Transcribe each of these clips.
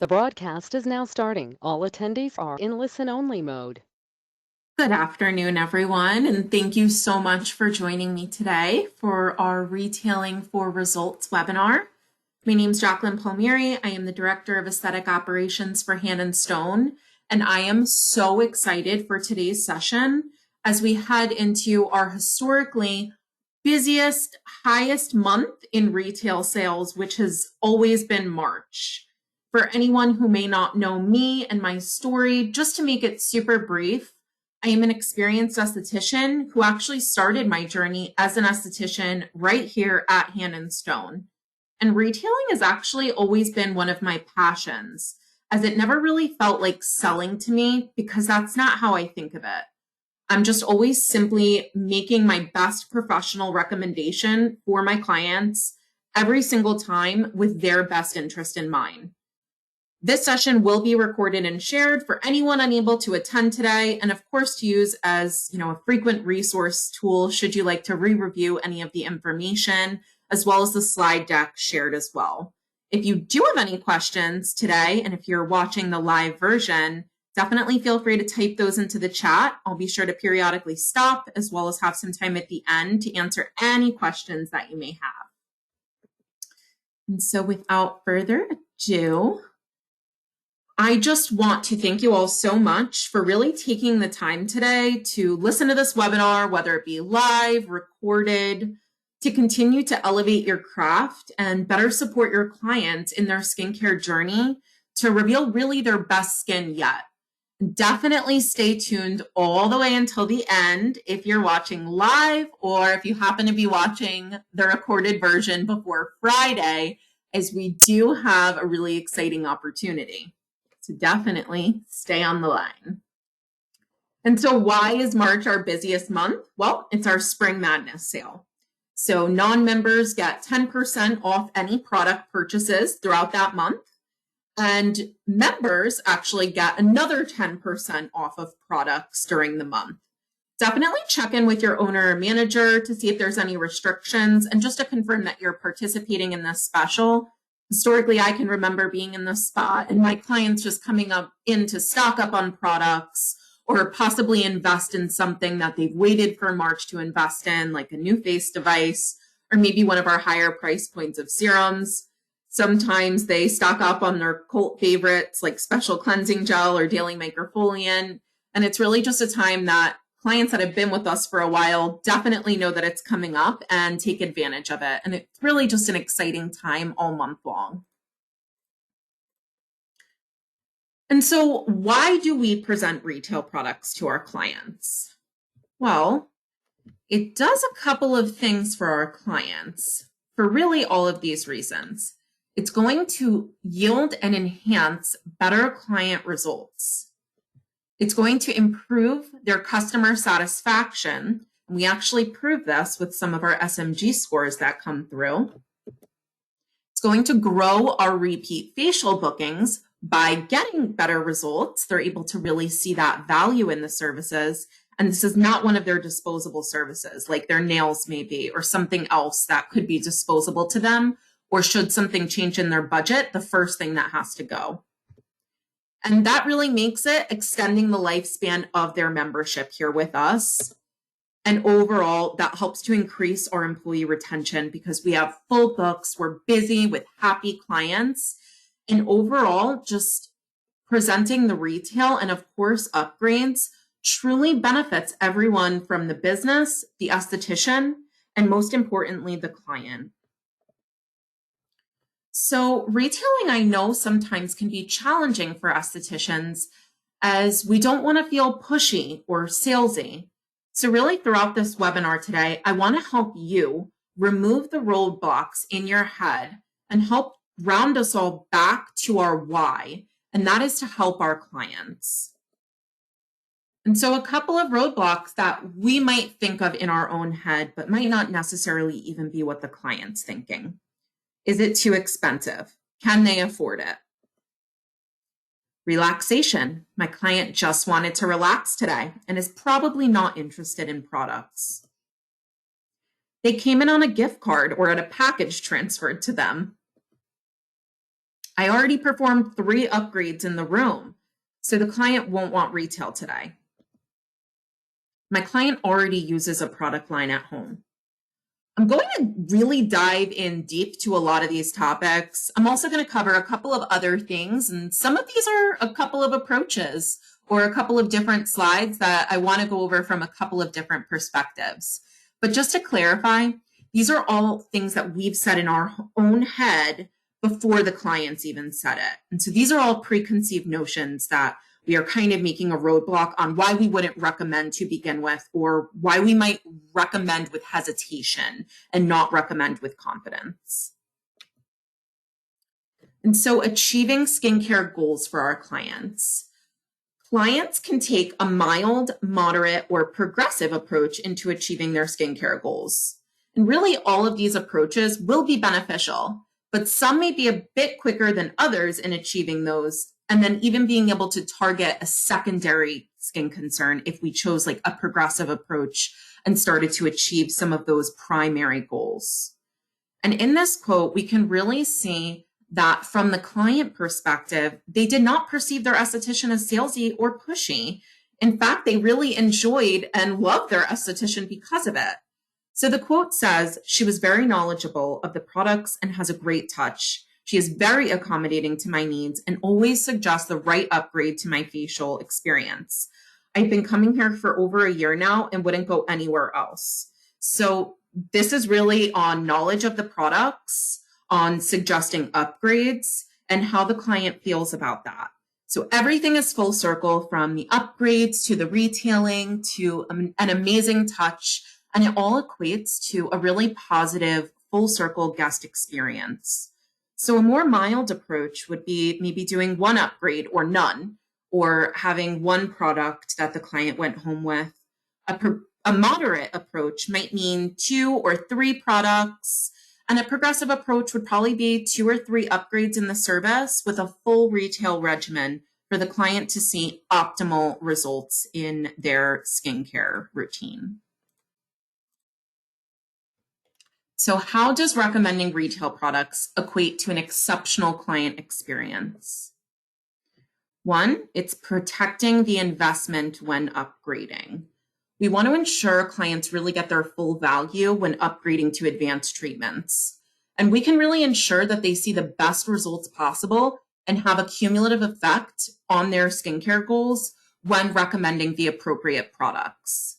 The broadcast is now starting. All attendees are in listen-only mode. Good afternoon, everyone, and thank you so much for joining me today for our Retailing for Results webinar. My name is Jacqueline Palmieri. I am the Director of Aesthetic Operations for Hand & Stone, and I am so excited for today's session as we head into our historically busiest, highest month in retail sales, which has always been March. For anyone who may not know me and my story, just to make it super brief, I am an experienced esthetician who actually started my journey as an esthetician right here at Hand & Stone. And retailing has actually always been one of my passions, as it never really felt like selling to me because that's not how I think of it. I'm just always simply making my best professional recommendation for my clients every single time with their best interest in mind. This session will be recorded and shared for anyone unable to attend today, and of course to use as a frequent resource tool should you like to re-review any of the information, as well as the slide deck shared as well. If you do have any questions today, and if you're watching the live version, definitely feel free to type those into the chat. I'll be sure to periodically stop, as well as have some time at the end to answer any questions that you may have. And so without further ado, I just want to thank you all so much for really taking the time today to listen to this webinar, whether it be live, recorded, to continue to elevate your craft and better support your clients in their skincare journey to reveal really their best skin yet. Definitely stay tuned all the way until the end if you're watching live or if you happen to be watching the recorded version before Friday, as we do have a really exciting opportunity. So definitely stay on the line. And so why is March our busiest month? Well, it's our Spring Madness sale. So non-members get 10% off any product purchases throughout that month. And members actually get another 10% off of products during the month. Definitely check in with your owner or manager to see if there's any restrictions and just to confirm that you're participating in this special. Historically, I can remember being in this spot and my clients just coming up in to stock up on products or possibly invest in something that they've waited for March to invest in, like a new face device, or maybe one of our higher price points of serums. Sometimes they stock up on their cult favorites like Special Cleansing Gel or Daily Microfoliant. And it's really just a time that clients that have been with us for a while definitely know that it's coming up and take advantage of it. And it's really just an exciting time all month long. And so why do we present retail products to our clients? Well, it does a couple of things for our clients for really all of these reasons. It's going to yield and enhance better client results. It's going to improve their customer satisfaction. And we actually prove this with some of our SMG scores that come through. It's going to grow our repeat facial bookings by getting better results. They're able to really see that value in the services. And this is not one of their disposable services, like their nails maybe, or something else that could be disposable to them, or should something change in their budget, the first thing that has to go. And that really makes it extending the lifespan of their membership here with us. And overall, that helps to increase our employee retention because we have full books, we're busy with happy clients. And overall, just presenting the retail and of course upgrades truly benefits everyone from the business, the esthetician, and most importantly, the client. So retailing, I know sometimes can be challenging for estheticians as we don't want to feel pushy or salesy. So really throughout this webinar today, I want to help you remove the roadblocks in your head and help round us all back to our why, and that is to help our clients. And so a couple of roadblocks that we might think of in our own head, but might not necessarily even be what the client's thinking. Is it too expensive? Can they afford it? Relaxation. My client just wanted to relax today and is probably not interested in products. They came in on a gift card or at a package transferred to them. I already performed 3 upgrades in the room, so the client won't want retail today. My client already uses a product line at home. I'm going to really dive in deep to a lot of these topics. I'm also going to cover a couple of other things, and some of these are a couple of approaches or a couple of different slides that I want to go over from a couple of different perspectives. But just to clarify, these are all things that we've said in our own head before the clients even said it. And so these are all preconceived notions that we are kind of making a roadblock on why we wouldn't recommend to begin with, or why we might recommend with hesitation and not recommend with confidence. And so achieving skincare goals for our clients. Clients can take a mild, moderate, or progressive approach into achieving their skincare goals. And really all of these approaches will be beneficial, but some may be a bit quicker than others in achieving those, and then even being able to target a secondary skin concern if we chose like a progressive approach and started to achieve some of those primary goals. And in this quote, we can really see that from the client perspective, they did not perceive their esthetician as salesy or pushy. In fact, they really enjoyed and loved their esthetician because of it. So the quote says, "She was very knowledgeable of the products and has a great touch. She is very accommodating to my needs and always suggests the right upgrade to my facial experience. I've been coming here for over a year now and wouldn't go anywhere else." So this is really on knowledge of the products, on suggesting upgrades, and how the client feels about that. So everything is full circle, from the upgrades to the retailing to an amazing touch, and it all equates to a really positive full circle guest experience. So a more mild approach would be maybe doing one upgrade or none, or having one product that the client went home with. A moderate approach might mean 2 or 3 products, and a progressive approach would probably be 2 or 3 upgrades in the service with a full retail regimen for the client to see optimal results in their skincare routine. So how does recommending retail products equate to an exceptional client experience? 1, it's protecting the investment when upgrading. We want to ensure clients really get their full value when upgrading to advanced treatments. And we can really ensure that they see the best results possible and have a cumulative effect on their skincare goals when recommending the appropriate products.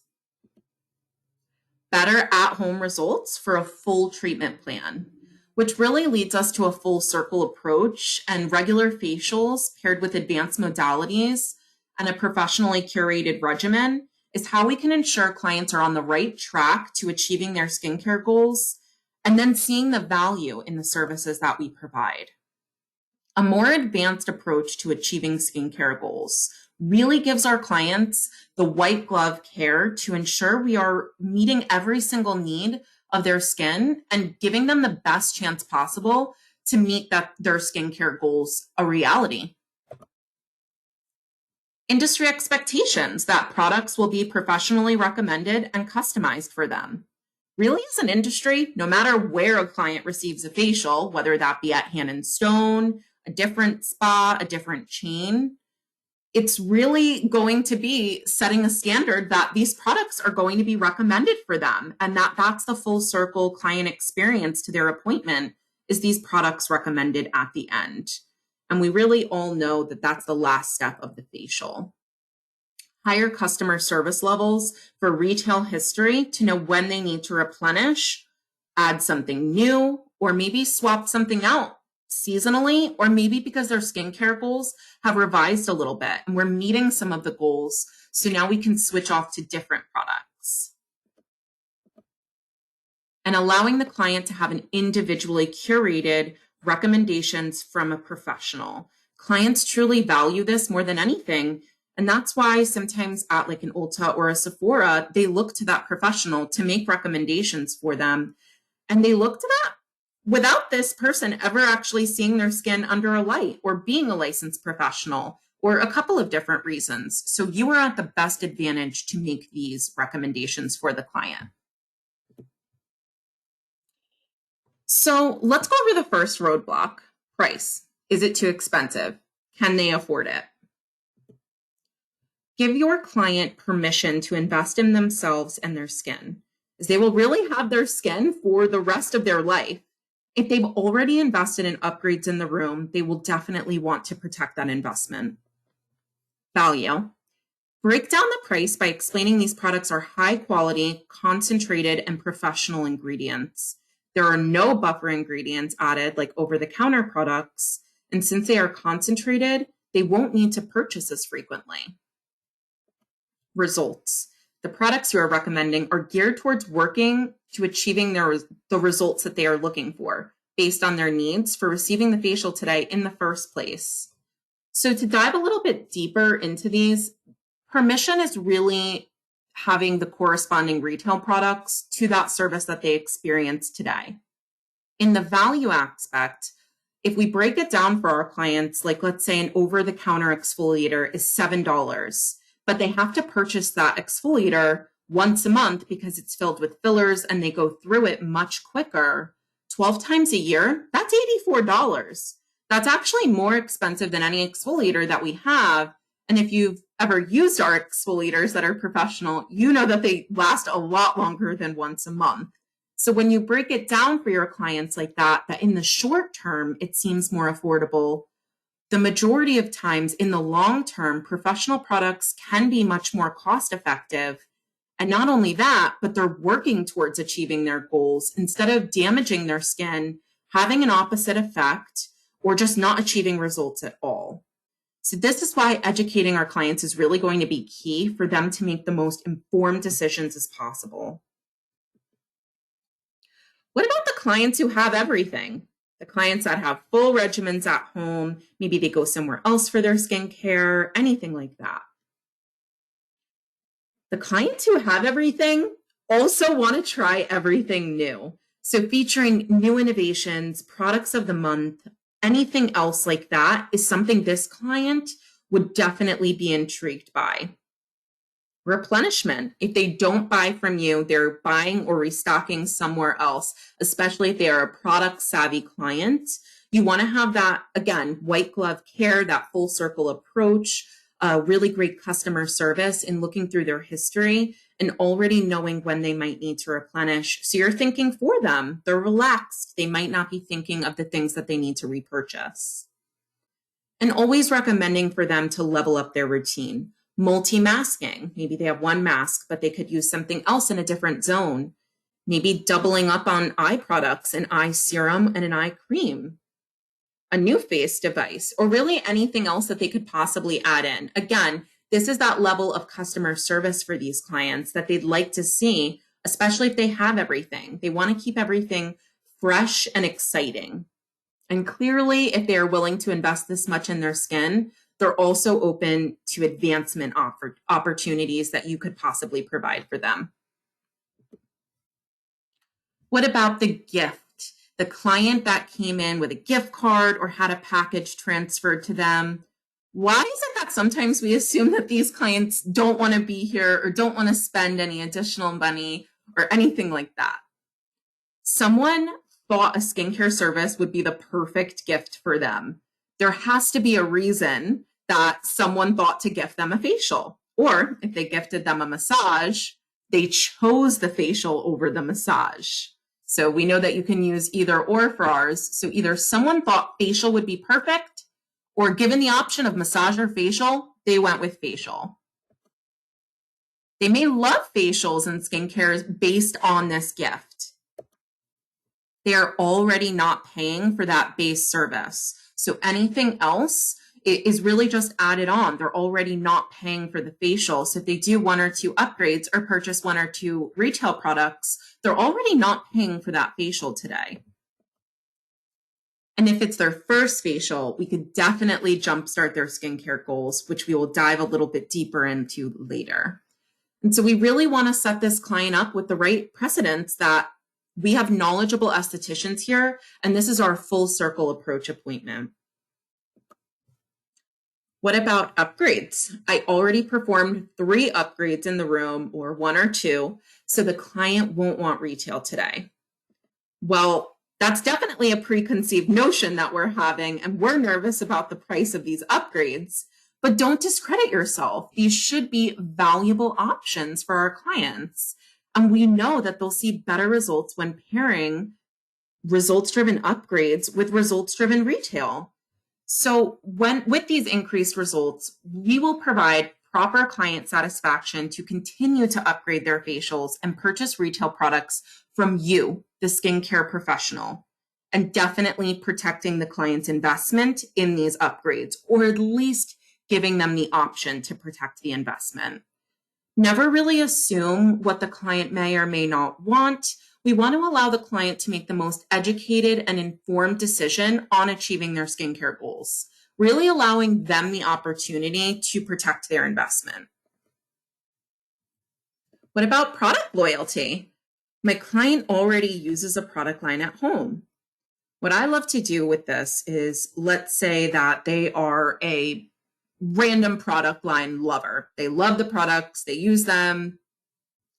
Better at-home results for a full treatment plan, which really leads us to a full circle approach, and regular facials paired with advanced modalities and a professionally curated regimen is how we can ensure clients are on the right track to achieving their skincare goals and then seeing the value in the services that we provide. A more advanced approach to achieving skincare goals really gives our clients the white glove care to ensure we are meeting every single need of their skin and giving them the best chance possible to meet their skincare goals a reality. Industry expectations that products will be professionally recommended and customized for them. Really, as an industry, no matter where a client receives a facial, whether that be at Hand and Stone, a different spa, a different chain, it's really going to be setting a standard that these products are going to be recommended for them, and that's the full circle client experience to their appointment, is these products recommended at the end. And we really all know that that's the last step of the facial. Higher customer service levels for retail history to know when they need to replenish, add something new, or maybe swap something out seasonally, or maybe because their skincare goals have revised a little bit and we're meeting some of the goals. So now we can switch off to different products. And allowing the client to have an individually curated recommendations from a professional. Clients truly value this more than anything. And that's why sometimes at like an Ulta or a Sephora, they look to that professional to make recommendations for them. And they look to that without this person ever actually seeing their skin under a light or being a licensed professional, or a couple of different reasons. So you are at the best advantage to make these recommendations for the client. So let's go over the first roadblock, price. Is it too expensive? Can they afford it? Give your client permission to invest in themselves and their skin, as they will really have their skin for the rest of their life. If they've already invested in upgrades in the room, they will definitely want to protect that investment. Value. Break down the price by explaining these products are high quality, concentrated, and professional ingredients. There are no buffer ingredients added like over-the-counter products, and since they are concentrated, they won't need to purchase as frequently. Results. The products we are recommending are geared towards working to achieving the results that they are looking for based on their needs for receiving the facial today in the first place. So to dive a little bit deeper into these, permission is really having the corresponding retail products to that service that they experience today. In the value aspect, if we break it down for our clients, like let's say an over-the-counter exfoliator is $7, but they have to purchase that exfoliator once a month because it's filled with fillers and they go through it much quicker. 12 times a year, that's $84. That's actually more expensive than any exfoliator that we have. And if you've ever used our exfoliators that are professional, you know that they last a lot longer than once a month. So when you break it down for your clients like that in the short term, it seems more affordable. The majority of times in the long term, professional products can be much more cost effective. And not only that, but they're working towards achieving their goals instead of damaging their skin, having an opposite effect, or just not achieving results at all. So this is why educating our clients is really going to be key for them to make the most informed decisions as possible. What about the clients who have everything? The clients that have full regimens at home, maybe they go somewhere else for their skincare, anything like that. The clients who have everything also want to try everything new. So featuring new innovations, products of the month, anything else like that is something this client would definitely be intrigued by. Replenishment. If they don't buy from you, they're buying or restocking somewhere else, especially if they are a product savvy client. You want to have that, again, white glove care, that full circle approach, really great customer service in looking through their history and already knowing when they might need to replenish. So you're thinking for them, they're relaxed. They might not be thinking of the things that they need to repurchase. And always recommending for them to level up their routine. Multi-masking. Maybe they have one mask, but they could use something else in a different zone. Maybe doubling up on eye products, an eye serum and an eye cream, a new face device, or really anything else that they could possibly add in. Again, this is that level of customer service for these clients that they'd like to see, especially if they have everything. They want to keep everything fresh and exciting. And clearly, if they are willing to invest this much in their skin, they're also open to advancement opportunities that you could possibly provide for them. What about the gift? The client that came in with a gift card or had a package transferred to them. Why is it that sometimes we assume that these clients don't want to be here or don't want to spend any additional money or anything like that? Someone thought a skincare service would be the perfect gift for them. There has to be a reason that someone thought to gift them a facial. Or if they gifted them a massage, they chose the facial over the massage. So we know that you can use either or for ours. So either someone thought facial would be perfect, or given the option of massage or facial, they went with facial. They may love facials and skincare based on this gift. They are already not paying for that base service. So anything else is really just added on. They're already not paying for the facial. So if they do one or two upgrades or purchase one or two retail products, they're already not paying for that facial today. And if it's their first facial, we could definitely jumpstart their skincare goals, which we will dive a little bit deeper into later. And so we really want to set this client up with the right precedents that we have knowledgeable estheticians here, and this is our full circle approach appointment. What about upgrades? I already performed 3 upgrades in the room, or 1 or 2, so the client won't want retail today. Well, That's definitely a preconceived notion that we're having, and we're nervous about the price of these upgrades. But don't discredit yourself. These should be valuable options for our clients. And we know that they'll see better results when pairing results-driven upgrades with results-driven retail. So with these increased results, we will provide proper client satisfaction to continue to upgrade their facials and purchase retail products from you, the skincare professional, and definitely protecting the client's investment in these upgrades, or at least giving them the option to protect the investment. Never really assume what the client may or may not want. We want to allow the client to make the most educated and informed decision on achieving their skincare goals, really allowing them the opportunity to protect their investment. What about product loyalty? My client already uses a product line at home. What I love to do with this is, let's say that they are a random product line lover. They love the products, they use them,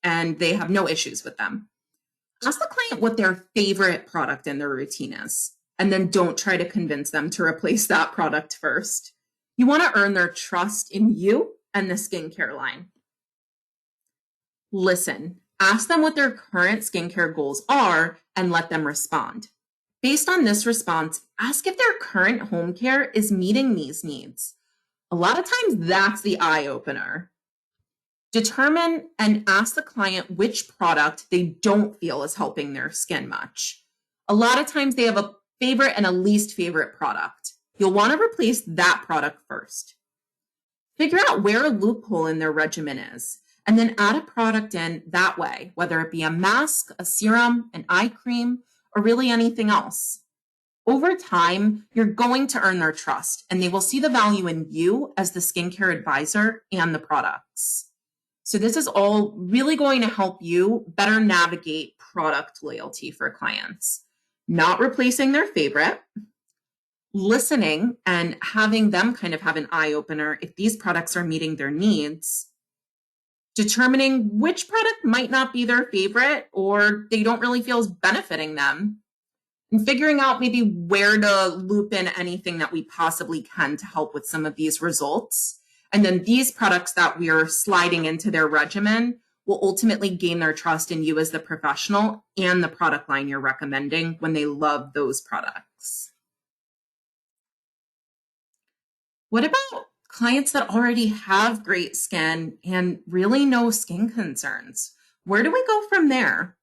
and they have no issues with them. Ask the client what their favorite product in their routine is, and then don't try to convince them to replace that product first. You want to earn their trust in you and the skincare line. Listen, ask them what their current skincare goals are and let them respond. Based on this response, ask if their current home care is meeting these needs. A lot of times that's the eye opener. Determine and ask the client which product they don't feel is helping their skin much. A lot of times they have a favorite and a least favorite product. You'll want to replace that product first. Figure out where a loophole in their regimen is, and then add a product in that way, whether it be a mask, a serum, an eye cream, or really anything else. Over time, you're going to earn their trust, and they will see the value in you as the skincare advisor and the products. So this is all really going to help you better navigate product loyalty for clients. Not replacing their favorite, listening and having them kind of have an eye opener if these products are meeting their needs, determining which product might not be their favorite or they don't really feel is benefiting them, and figuring out maybe where to loop in anything that we possibly can to help with some of these results. And then these products that we are sliding into their regimen will ultimately gain their trust in you as the professional and the product line you're recommending when they love those products. What about clients that already have great skin and really no skin concerns? Where do we go from there?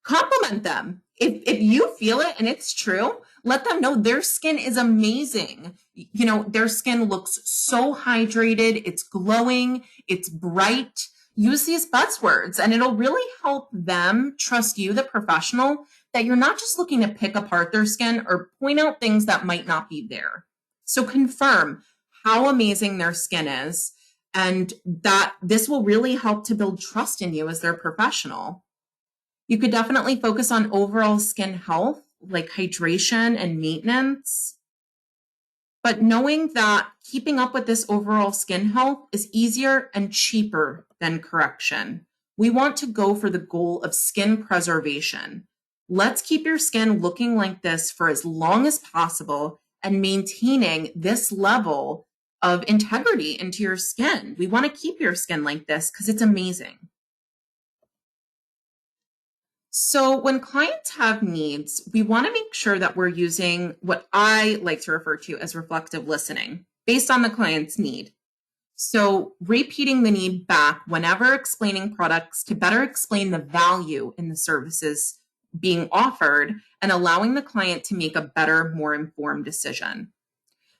Compliment them. If you feel it and it's true, let them know their skin is amazing. You know, their skin looks so hydrated, it's glowing, it's bright. Use these buzzwords and it'll really help them trust you, the professional, that you're not just looking to pick apart their skin or point out things that might not be there. So confirm how amazing their skin is, and that this will really help to build trust in you as their professional. You could definitely focus on overall skin health, like hydration and maintenance. But knowing that keeping up with this overall skin health is easier and cheaper than correction. We want to go for the goal of skin preservation. Let's keep your skin looking like this for as long as possible and maintaining this level of integrity into your skin. We want to keep your skin like this because it's amazing. So when clients have needs, we want to make sure that we're using what I like to refer to as reflective listening based on the client's need. So repeating the need back whenever explaining products to better explain the value in the services being offered and allowing the client to make a better, more informed decision.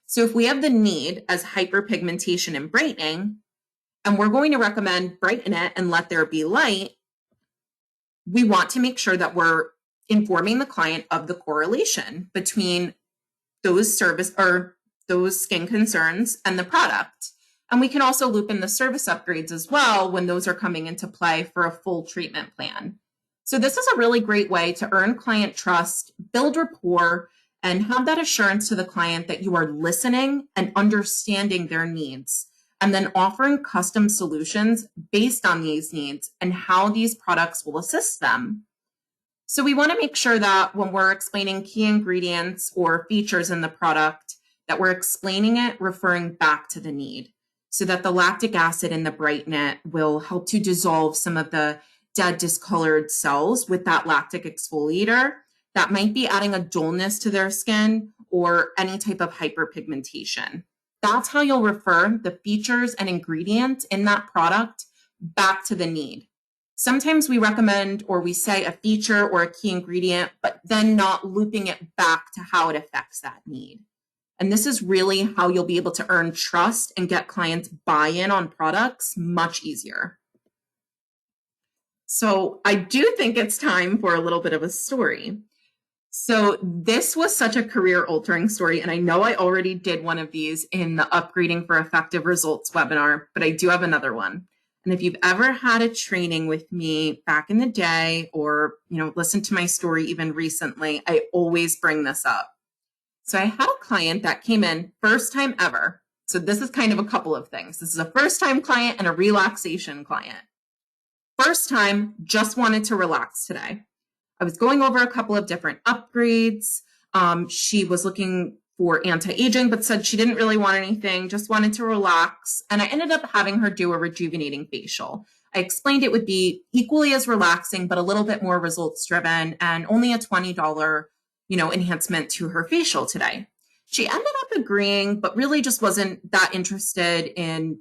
So if we have the need as hyperpigmentation and brightening, and we're going to recommend brighten it and let there be light, we want to make sure that we're informing the client of the correlation between those those skin concerns and the product. And we can also loop in the service upgrades as well when those are coming into play for a full treatment plan. So this is a really great way to earn client trust, build rapport, and have that assurance to the client that you are listening and understanding their needs, and then offering custom solutions based on these needs and how these products will assist them. So we want to make sure that when we're explaining key ingredients or features in the product, that we're explaining it referring back to the need, so that the lactic acid in the Brighten will help to dissolve some of the dead discolored cells with that lactic exfoliator that might be adding a dullness to their skin or any type of hyperpigmentation. That's how you'll refer the features and ingredients in that product back to the need. Sometimes we recommend or we say a feature or a key ingredient, but then not looping it back to how it affects that need. And this is really how you'll be able to earn trust and get clients buy-in on products much easier. So I do think it's time for a little bit of a story. So this was such a career-altering story, and I know I already did one of these in the Upgrading for Effective Results webinar, but I do have another one. And if you've ever had a training with me back in the day or, listened to my story even recently, I always bring this up. So I had a client that came in first time ever. So this is kind of a couple of things. This is a first time client and a relaxation client. First time, just wanted to relax today. I was going over a couple of different upgrades. She was looking for anti-aging, but said she didn't really want anything, just wanted to relax. And I ended up having her do a rejuvenating facial. I explained it would be equally as relaxing, but a little bit more results driven and only a $20, enhancement to her facial today. She ended up agreeing, but really just wasn't that interested in,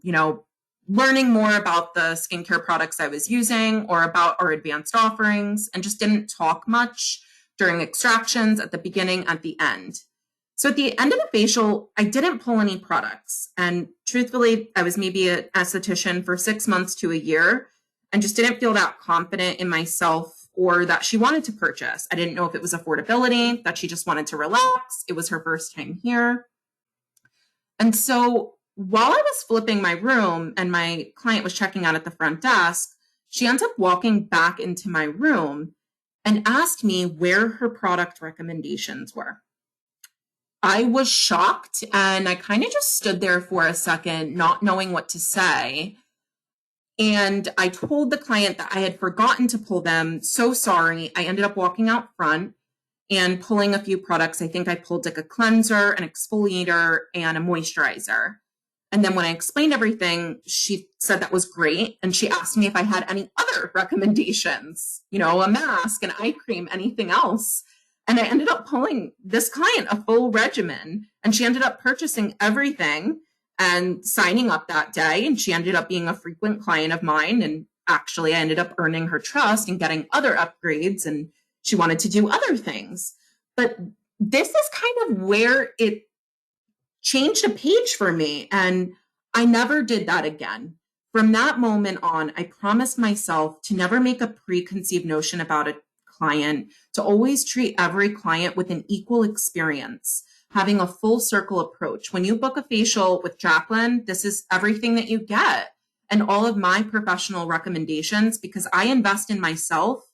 learning more about the skincare products I was using or about our advanced offerings, and just didn't talk much during extractions at the beginning, at the end. So at the end of the facial, I didn't pull any products. And truthfully, I was maybe an esthetician for 6 months to a year and just didn't feel that confident in myself or that she wanted to purchase. I didn't know if it was affordability, that she just wanted to relax. It was her first time here. And so while I was flipping my room and my client was checking out at the front desk, she ends up walking back into my room and asked me where her product recommendations were. I was shocked and I kind of just stood there for a second, not knowing what to say. And I told the client that I had forgotten to pull them. So sorry. I ended up walking out front and pulling a few products. I think I pulled like a cleanser, an exfoliator, and a moisturizer. And then when I explained everything, she said that was great. And she asked me if I had any other recommendations, a mask, an eye cream, anything else. And I ended up pulling this client a full regimen. And she ended up purchasing everything and signing up that day. And she ended up being a frequent client of mine. And actually, I ended up earning her trust and getting other upgrades. And she wanted to do other things. But this is kind of where it changed a page for me. And I never did that again. From that moment on, I promised myself to never make a preconceived notion about a client, to always treat every client with an equal experience, having a full circle approach. When you book a facial with Jacqueline, this is everything that you get and all of my professional recommendations, because I invest in myself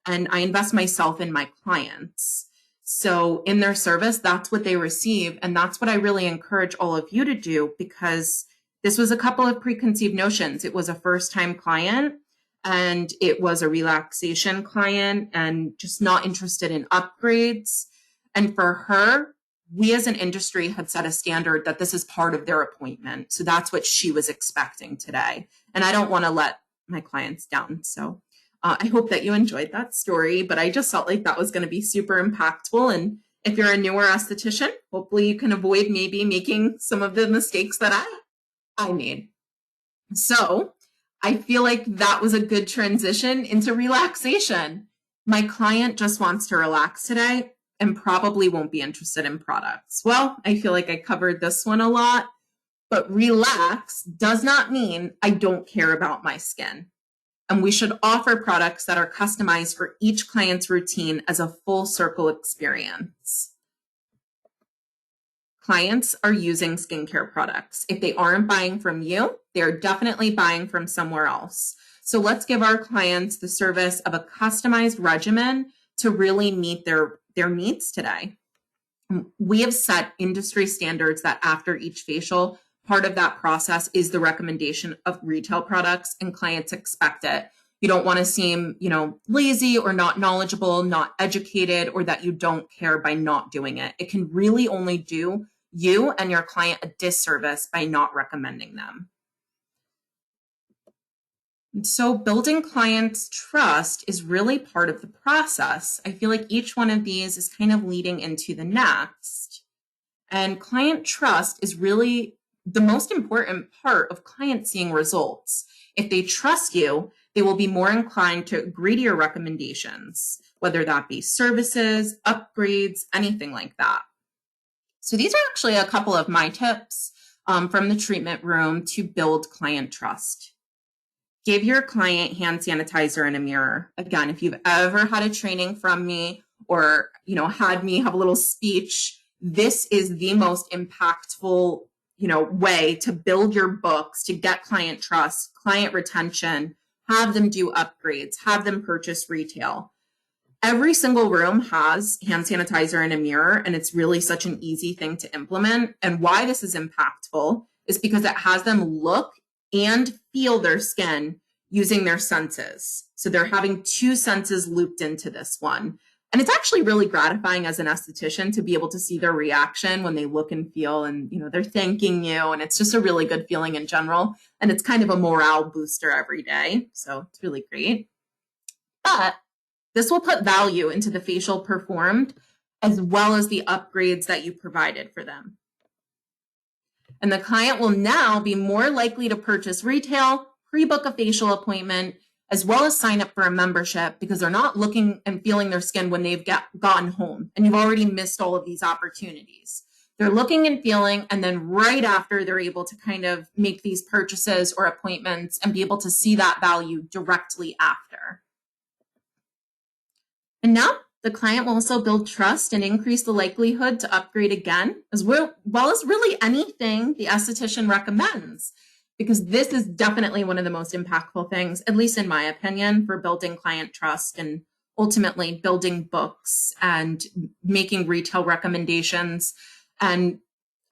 and I invest myself in my clients. So in their service, that's what they receive. And that's what I really encourage all of you to do, because this was a couple of preconceived notions. It was a first-time client and it was a relaxation client and just not interested in upgrades. And for her, we as an industry had set a standard that this is part of their appointment. So that's what she was expecting today. And I don't want to let my clients down. So I hope that you enjoyed that story, but I just felt like that was going to be super impactful. And if you're a newer esthetician, hopefully you can avoid maybe making some of the mistakes that I made. So I feel like that was a good transition into relaxation. My client just wants to relax today and probably won't be interested in products. Well, I feel like I covered this one a lot, but relax does not mean I don't care about my skin. And we should offer products that are customized for each client's routine as a full circle experience. Clients are using skincare products. If they aren't buying from you, they're definitely buying from somewhere else. So let's give our clients the service of a customized regimen to really meet their needs today. We have set industry standards that after each facial, part of that process is the recommendation of retail products, and clients expect it. You don't want to seem, lazy or not knowledgeable, not educated, or that you don't care by not doing it. It can really only do you and your client a disservice by not recommending them. And so building clients' trust is really part of the process. I feel like each one of these is kind of leading into the next. And client trust is really the most important part of clients seeing results. If they trust you, they will be more inclined to agree to your recommendations, whether that be services, upgrades, anything like that. So these are actually a couple of my tips from the treatment room to build client trust. Give your client hand sanitizer and a mirror. Again, if you've ever had a training from me or, had me have a little speech, this is the most impactful, way to build your books, to get client trust, client retention, have them do upgrades, have them purchase retail. Every single room has hand sanitizer and a mirror, and it's really such an easy thing to implement. And why this is impactful is because it has them look and feel their skin using their senses. So they're having two senses looped into this one. And it's actually really gratifying as an esthetician to be able to see their reaction when they look and feel and, they're thanking you. And it's just a really good feeling in general. And it's kind of a morale booster every day. So it's really great. But this will put value into the facial performed as well as the upgrades that you provided for them. And the client will now be more likely to purchase retail, pre-book a facial appointment, as well as sign up for a membership because they're not looking and feeling their skin when they've gotten home and you've already missed all of these opportunities. They're looking and feeling, and then right after they're able to kind of make these purchases or appointments and be able to see that value directly after. And now the client will also build trust and increase the likelihood to upgrade again, as well as really anything the esthetician recommends, because this is definitely one of the most impactful things, at least in my opinion, for building client trust and ultimately building books and making retail recommendations. And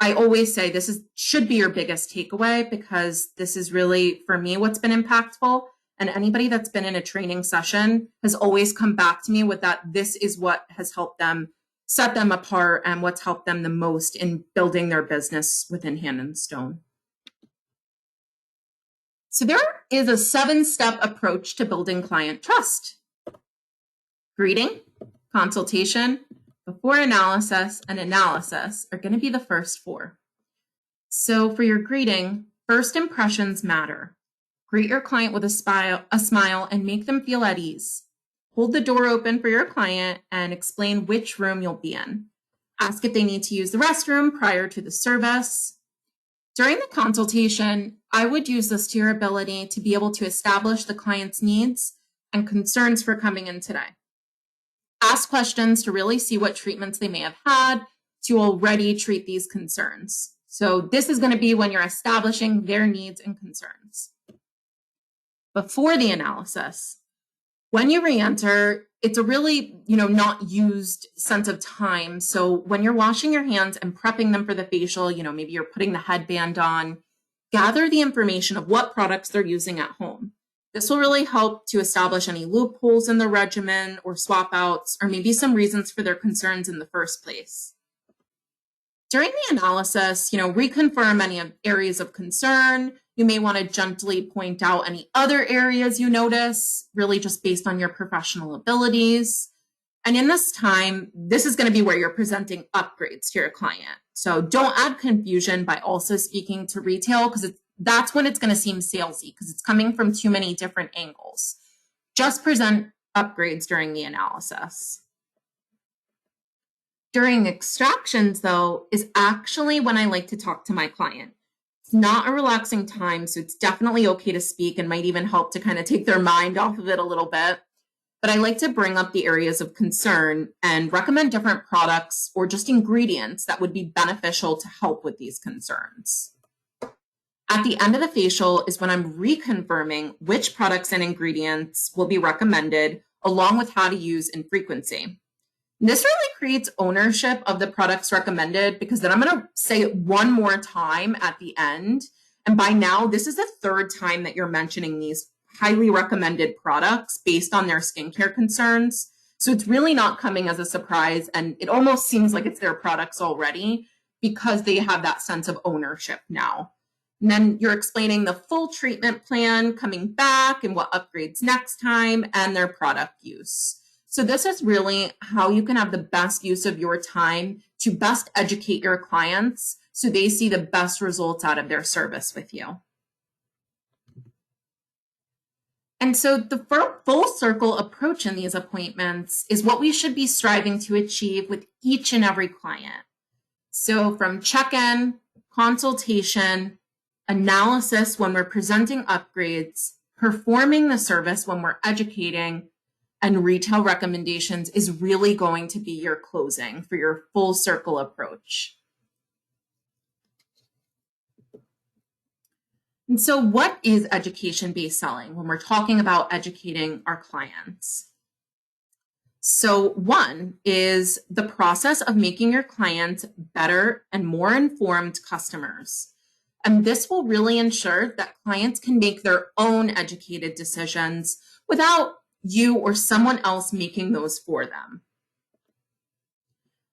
I always say this should be your biggest takeaway, because this is really, for me, what's been impactful. And anybody that's been in a training session has always come back to me with that. This is what has helped them set them apart and what's helped them the most in building their business within Hand and Stone. So there is a 7-step approach to building client trust. Greeting, consultation, before analysis, and analysis are going to be the first 4. So for your greeting, first impressions matter. Greet your client with a smile and make them feel at ease. Hold the door open for your client and explain which room you'll be in. Ask if they need to use the restroom prior to the service. During the consultation, I would use this to your ability to be able to establish the client's needs and concerns for coming in today. Ask questions to really see what treatments they may have had to already treat these concerns. So this is going to be when you're establishing their needs and concerns. Before the analysis, when you re-enter, it's a really, not used sense of time. So when you're washing your hands and prepping them for the facial, maybe you're putting the headband on, gather the information of what products they're using at home. This will really help to establish any loopholes in the regimen or swap outs, or maybe some reasons for their concerns in the first place. During the analysis, reconfirm any areas of concern. You may want to gently point out any other areas you notice, really just based on your professional abilities. And in this time, this is going to be where you're presenting upgrades to your client. So don't add confusion by also speaking to retail, because that's when it's going to seem salesy, because it's coming from too many different angles. Just present upgrades during the analysis. During extractions, though, is actually when I like to talk to my client. It's not a relaxing time, so it's definitely okay to speak and might even help to kind of take their mind off of it a little bit. But I like to bring up the areas of concern and recommend different products or just ingredients that would be beneficial to help with these concerns. At the end of the facial is when I'm reconfirming which products and ingredients will be recommended, along with how to use and frequency. This really creates ownership of the products recommended, because then I'm going to say it one more time at the end. And by now, this is the 3rd time that you're mentioning these highly recommended products based on their skincare concerns. So it's really not coming as a surprise, and it almost seems like it's their products already because they have that sense of ownership now. And then you're explaining the full treatment plan coming back and what upgrades next time and their product use. So this is really how you can have the best use of your time to best educate your clients so they see the best results out of their service with you. And so the full circle approach in these appointments is what we should be striving to achieve with each and every client. So from check-in, consultation, analysis when we're presenting upgrades, performing the service when we're educating, and retail recommendations is really going to be your closing for your full circle approach. And so what is education-based selling when we're talking about educating our clients? So one is the process of making your clients better and more informed customers. And this will really ensure that clients can make their own educated decisions without you or someone else making those for them.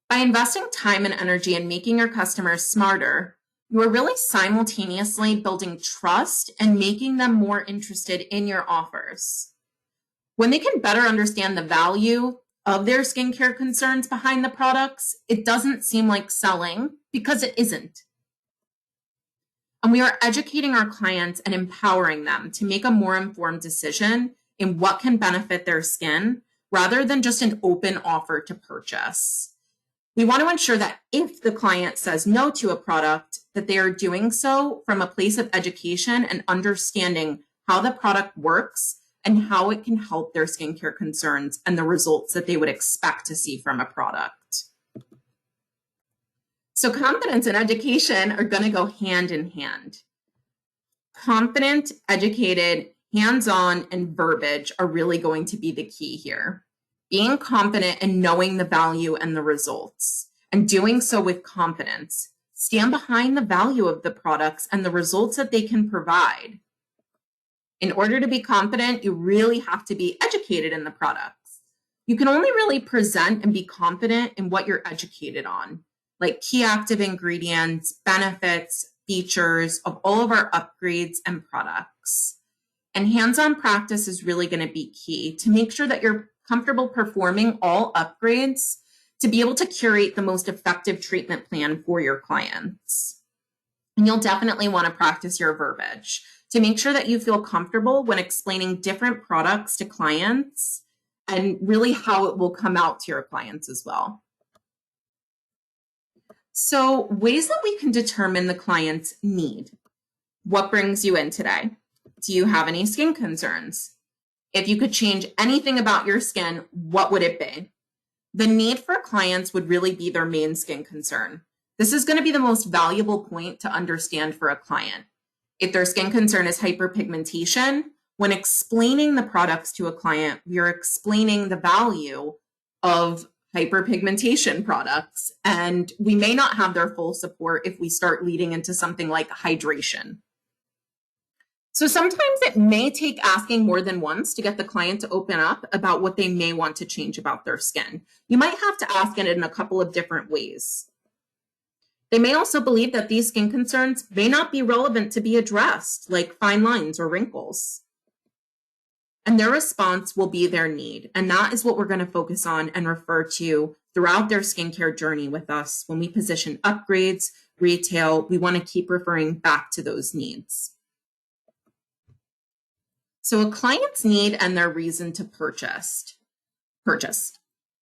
By investing time and energy in making your customers smarter, you are really simultaneously building trust and making them more interested in your offers. When they can better understand the value of their skincare concerns behind the products, it doesn't seem like selling because it isn't. And we are educating our clients and empowering them to make a more informed decision in what can benefit their skin rather than just an open offer to purchase. We want to ensure that if the client says no to a product, that they are doing so from a place of education and understanding how the product works and how it can help their skincare concerns and the results that they would expect to see from a product. So confidence and education are going to go hand in hand. Confident, educated, hands-on, and verbiage are really going to be the key here. Being confident and knowing the value and the results, and doing so with confidence. Stand behind the value of the products and the results that they can provide. In order to be confident, you really have to be educated in the products. You can only really present and be confident in what you're educated on, like key active ingredients, benefits, features of all of our upgrades and products. And hands-on practice is really going to be key to make sure that you're comfortable performing all upgrades to be able to curate the most effective treatment plan for your clients. And you'll definitely want to practice your verbiage to make sure that you feel comfortable when explaining different products to clients and really how it will come out to your clients as well. So ways that we can determine the client's need. What brings you in today? Do you have any skin concerns? If you could change anything about your skin, what would it be? The need for clients would really be their main skin concern. This is going to be the most valuable point to understand for a client. If their skin concern is hyperpigmentation, when explaining the products to a client, we are explaining the value of hyperpigmentation products, and we may not have their full support if we start leading into something like hydration. So sometimes it may take asking more than once to get the client to open up about what they may want to change about their skin. You might have to ask it in a couple of different ways. They may also believe that these skin concerns may not be relevant to be addressed, like fine lines or wrinkles. And their response will be their need. And that is what we're going to focus on and refer to throughout their skincare journey with us. When we position upgrades, retail, we want to keep referring back to those needs. So a client's need and their reason to purchase.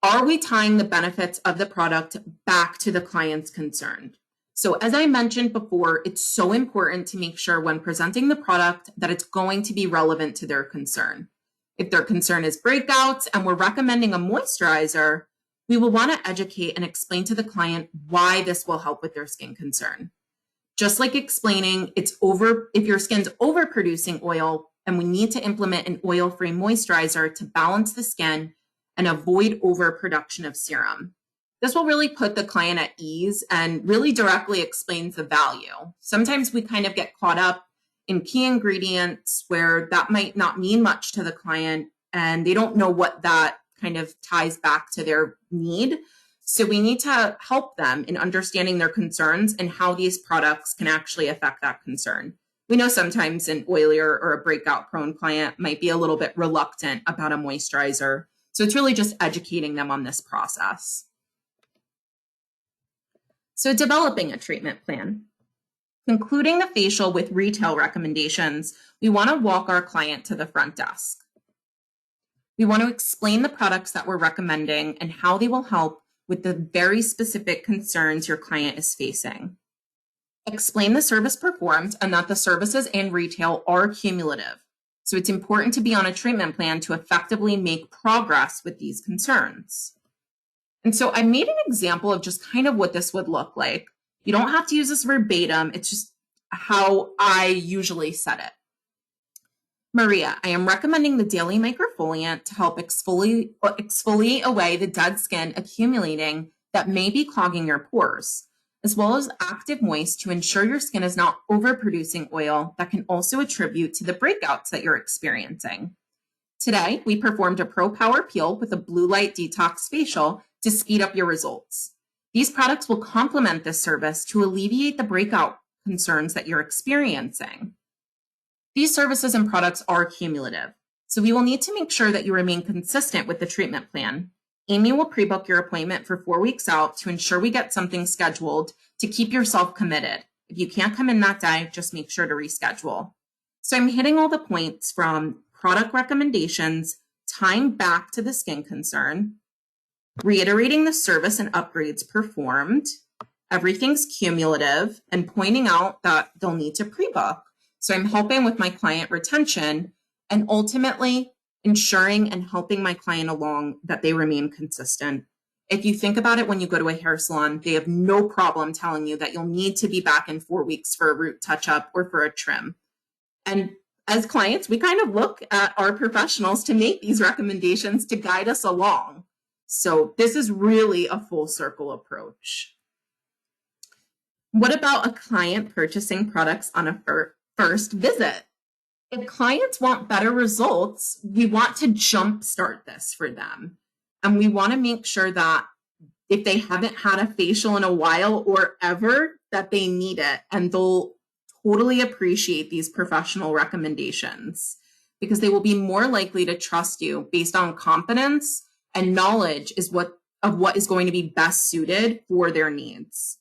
Are we tying the benefits of the product back to the client's concern? So as I mentioned before, it's so important to make sure when presenting the product that it's going to be relevant to their concern. If their concern is breakouts and we're recommending a moisturizer, we will want to educate and explain to the client why this will help with their skin concern. Just like explaining if your skin's overproducing oil, and we need to implement an oil-free moisturizer to balance the skin and avoid overproduction of serum. This will really put the client at ease and really directly explains the value. Sometimes we kind of get caught up in key ingredients where that might not mean much to the client and they don't know what that kind of ties back to their need. So we need to help them in understanding their concerns and how these products can actually affect that concern. We know sometimes an oilier or a breakout prone client might be a little bit reluctant about a moisturizer. So it's really just educating them on this process. So developing a treatment plan. Concluding the facial with retail recommendations, we want to walk our client to the front desk. We want to explain the products that we're recommending and how they will help with the very specific concerns your client is facing. Explain the service performed and that the services and retail are cumulative. So it's important to be on a treatment plan to effectively make progress with these concerns. And so I made an example of just kind of what this would look like. You don't have to use this verbatim. It's just how I usually set it. Maria, I am recommending the daily microfoliant to help exfoliate away the dead skin accumulating that may be clogging your pores, as well as active moist to ensure your skin is not overproducing oil that can also attribute to the breakouts that you're experiencing. Today, we performed a Pro Power Peel with a blue light detox facial to speed up your results. These products will complement this service to alleviate the breakout concerns that you're experiencing. These services and products are cumulative, so we will need to make sure that you remain consistent with the treatment plan. Amy will pre-book your appointment for 4 weeks out to ensure we get something scheduled to keep yourself committed. If you can't come in that day, just make sure to reschedule. So I'm hitting all the points from product recommendations, time back to the skin concern, reiterating the service and upgrades performed, everything's cumulative, and pointing out that they'll need to pre-book. So I'm helping with my client retention and ultimately ensuring and helping my client along that they remain consistent. If you think about it, when you go to a hair salon, they have no problem telling you that you'll need to be back in 4 weeks for a root touch-up or for a trim. And as clients, we kind of look at our professionals to make these recommendations to guide us along. So this is really a full circle approach. What about a client purchasing products on a first visit? If clients want better results, we want to jumpstart this for them. And we want to make sure that if they haven't had a facial in a while or ever, that they need it. And they'll totally appreciate these professional recommendations because they will be more likely to trust you based on confidence and knowledge of what is going to be best suited for their needs.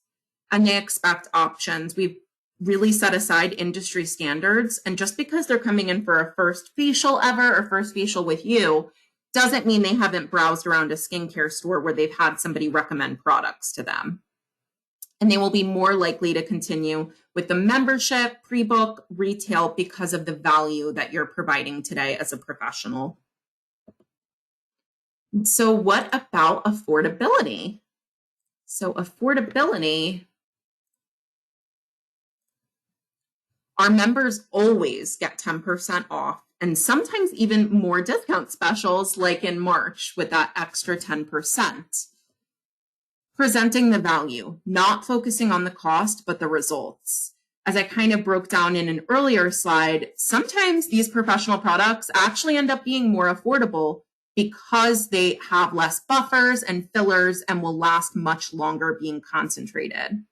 And they expect options. We've really set aside industry standards. And just because they're coming in for a first facial ever or first facial with you, doesn't mean they haven't browsed around a skincare store where they've had somebody recommend products to them. And they will be more likely to continue with the membership, pre-book, retail because of the value that you're providing today as a professional. So what about affordability? So affordability, our members always get 10% off and sometimes even more discount specials like in March with that extra 10%. Presenting the value, not focusing on the cost, but the results. As I kind of broke down in an earlier slide, sometimes these professional products actually end up being more affordable because they have less buffers and fillers and will last much longer being concentrated.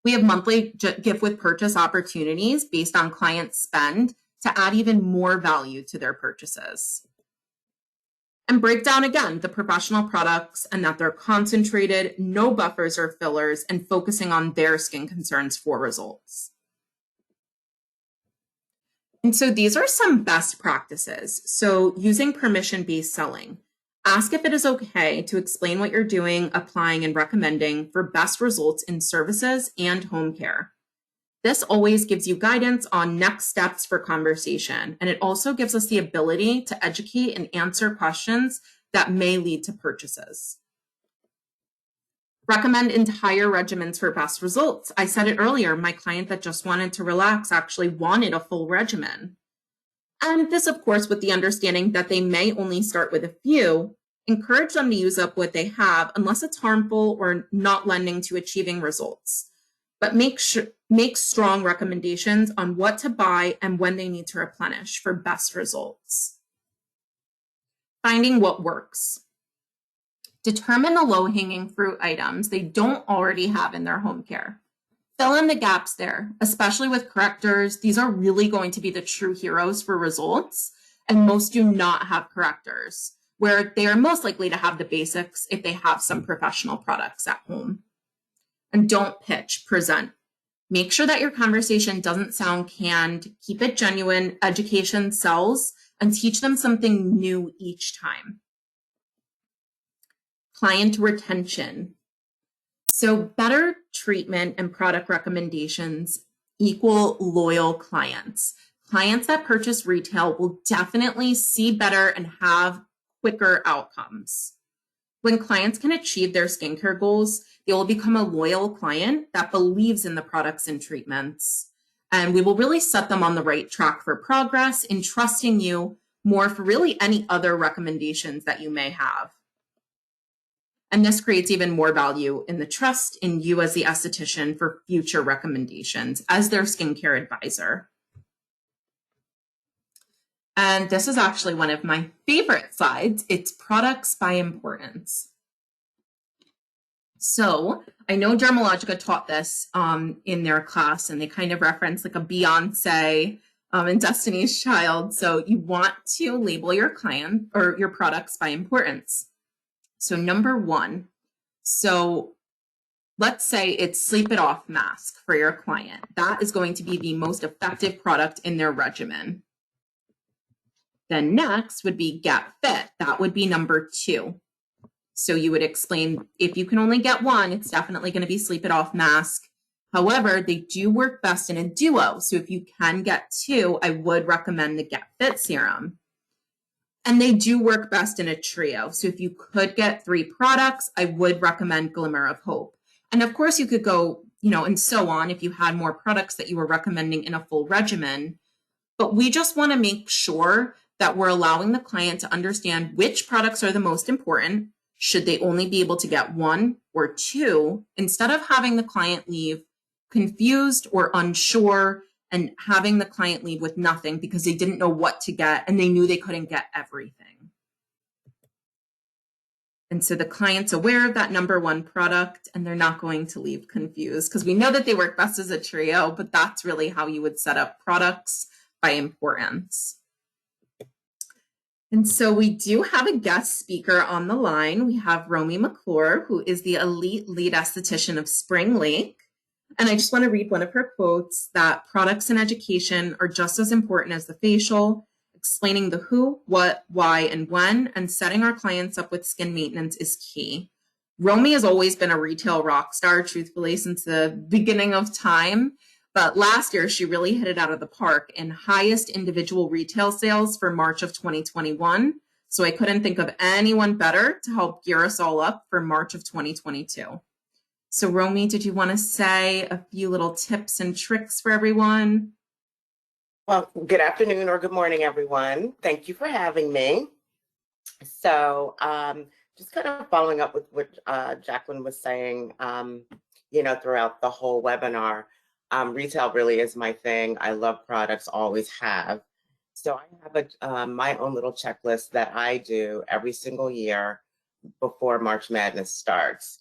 We have monthly gift with purchase opportunities based on client spend to add even more value to their purchases. And break down again the professional products and that they're concentrated, no buffers or fillers, and focusing on their skin concerns for results. And so these are some best practices. So using permission-based selling. Ask if it is okay to explain what you're doing, applying, and recommending for best results in services and home care. This always gives you guidance on next steps for conversation, and it also gives us the ability to educate and answer questions that may lead to purchases. Recommend entire regimens for best results. I said it earlier, my client that just wanted to relax actually wanted a full regimen. And this, of course, with the understanding that they may only start with a few. Encourage them to use up what they have unless it's harmful or not lending to achieving results. But make sure Make strong recommendations on what to buy and when they need to replenish for best results. Finding what works. Determine the low-hanging fruit items they don't already have in their home care. Fill in the gaps there, especially with correctors. These are really going to be the true heroes for results, and most do not have correctors, where they are most likely to have the basics if they have some professional products at home. And don't pitch, present. Make sure that your conversation doesn't sound canned. Keep it genuine. Education sells, and teach them something new each time. Client retention. So better treatment and product recommendations equal loyal clients. Clients that purchase retail will definitely see better and have quicker outcomes. When clients can achieve their skincare goals, they will become a loyal client that believes in the products and treatments. And we will really set them on the right track for progress in trusting you more for really any other recommendations that you may have. And this creates even more value in the trust in you as the esthetician for future recommendations as their skincare advisor. And this is actually one of my favorite slides. It's products by importance. So I know Dermalogica taught this in their class, and they kind of reference like a Beyonce and Destiny's Child. So you want to label your client or your products by importance. So number one, so let's say it's Sleep It Off mask for your client. That is going to be the most effective product in their regimen. Then next would be Get Fit. That would be number two. So you would explain if you can only get one, it's definitely going to be Sleep It Off mask. However, they do work best in a duo. So if you can get two, I would recommend the Get Fit serum. And they do work best in a trio. So if you could get 3 products, I would recommend Glimmer of Hope. And of course, you could go, and so on if you had more products that you were recommending in a full regimen. But we just want to make sure that we're allowing the client to understand which products are the most important. Should they only be able to get 1 or 2, instead of having the client leave confused or unsure and having the client leave with nothing because they didn't know what to get and they knew they couldn't get everything. And so the client's aware of that number 1 product and they're not going to leave confused because we know that they work best as a trio, but that's really how you would set up products by importance. And so we do have a guest speaker on the line. We have Romy McClure, who is the elite lead esthetician of Spring Lake. And I just want to read one of her quotes, that products and education are just as important as the facial. Explaining the who, what, why, and when, and setting our clients up with skin maintenance is key. Romy has always been a retail rock star, truthfully, since the beginning of time. But last year, she really hit it out of the park in highest individual retail sales for March of 2021. So I couldn't think of anyone better to help gear us all up for March of 2022. So Romy, did you want to say a few little tips and tricks for everyone? Well, good afternoon or good morning, everyone. Thank you for having me. So just kind of following up with what Jacqueline was saying, throughout the whole webinar, retail really is my thing. I love products, always have. So I have my own little checklist that I do every single year before March Madness starts.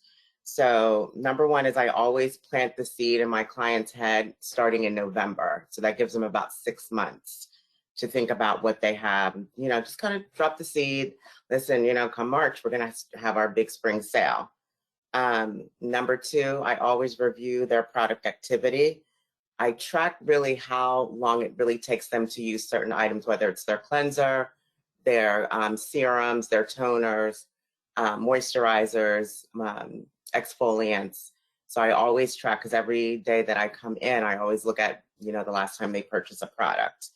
So number 1 is I always plant the seed in my client's head starting in November. So that gives them about 6 months to think about what they have. Just kind of drop the seed. Listen, come March, we're going to have our big spring sale. Number 2, I always review their product activity. I track really how long it really takes them to use certain items, whether it's their cleanser, their serums, their toners, moisturizers, exfoliants. So I always track, because every day that I come in, I always look at, the last time they purchased a product.